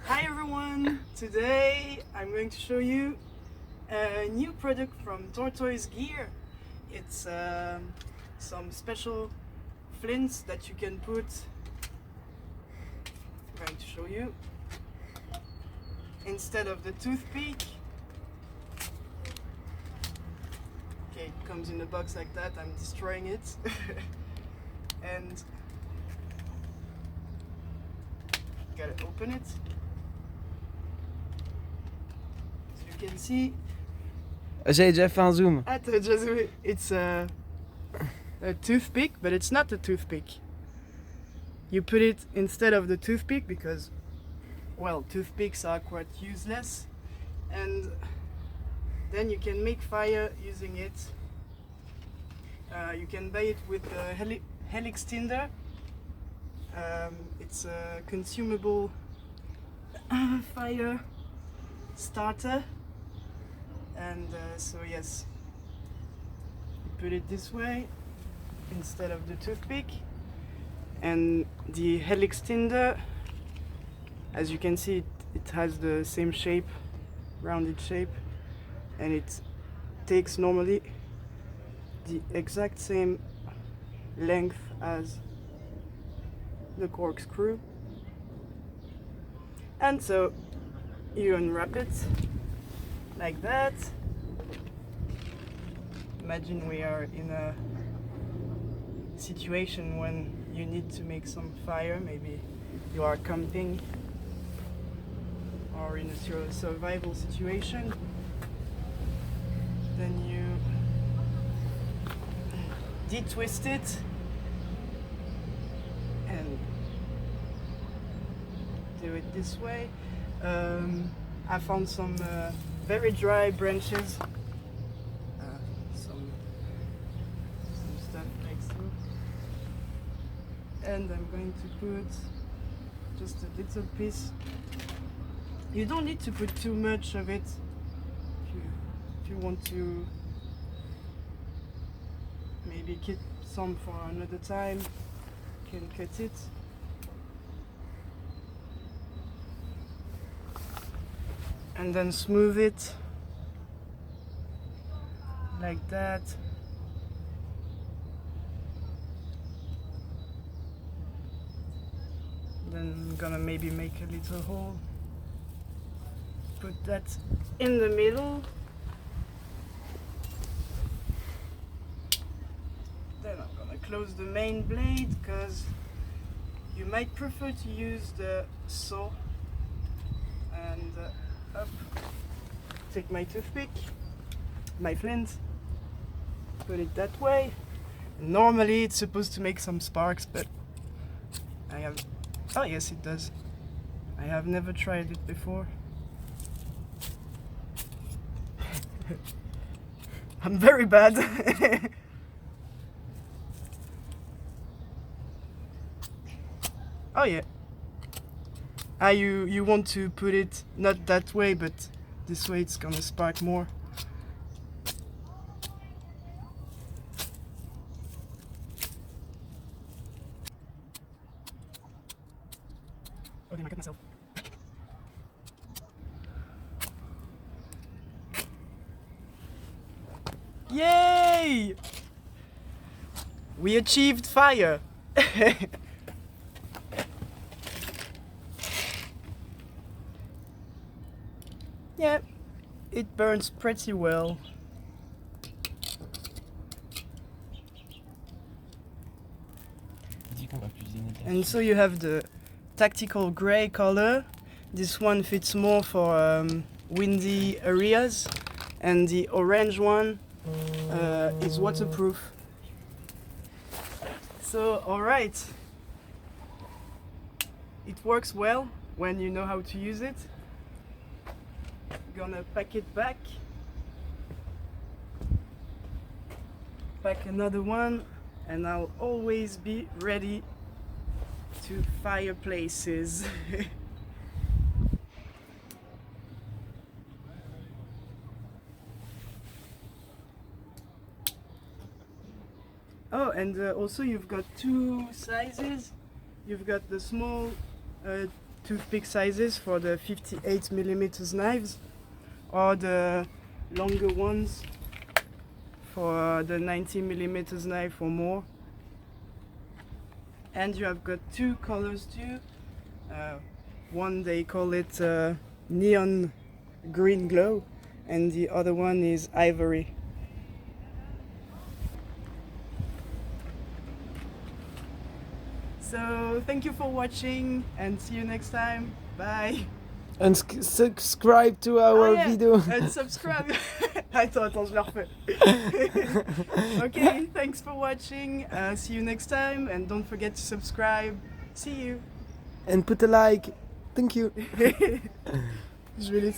Hi everyone! Today I'm going to show you a new product from Tortoise gear. It's some special flints that you can put. I'm going to show you. Instead of the toothpick. Okay, it comes in a box like that. I'm destroying it. And gotta open it. You can see. J'ai déjà fait un zoom. It's a toothpick, but it's not a toothpick. You put it instead of the toothpick because, well, toothpicks are quite useless, and then you can make fire using it. You can buy it with the Helix Tinder. It's a consumable fire starter. And so yes, you put it this way instead of the toothpick. And the Helix Tinder, as you can see, it has the same shape, rounded shape, and it takes normally the exact same length as the corkscrew. And so you unwrap it like that. Imagine we are in a situation when you need to make some fire. Maybe you are camping or in a survival situation. Then you detwist it and do it this way. I found some very dry branches, some stuff like so, and I'm going to put just a little piece. You don't need to put too much of it. If you want to maybe keep some for another time, you can cut it. And then smooth it like that. Then I'm gonna maybe make a little hole. Put that in the middle. Then I'm gonna close the main blade because you might prefer to use the saw. And up. Take my toothpick, my flint, put it that way. Normally it's supposed to make some sparks, but oh yes, it does. I have never tried it before. I'm very bad. Oh yeah. You want to put it not that way, but this way it's gonna spark more. Okay, I cut myself. Yay! We achieved fire! Yeah, it burns pretty well. And so you have the tactical gray color. This one fits more for windy areas, and the orange one is waterproof. So, alright. It works well when you know how to use it. Gonna pack it back. Pack another one, and I'll always be ready to fireplaces. Oh, and also you've got two sizes. You've got the small toothpick sizes for the 58mm knives, or the longer ones for the 90mm knife or more. And you have got two colors too. One they call it neon green glow, and the other one is ivory. So thank you for watching and see you next time. Bye. And subscribe to our video. And subscribe. Attends, je le refais. Okay, thanks for watching. See you next time, and don't forget to subscribe. See you. And put a like. Thank you. Je vais laisser.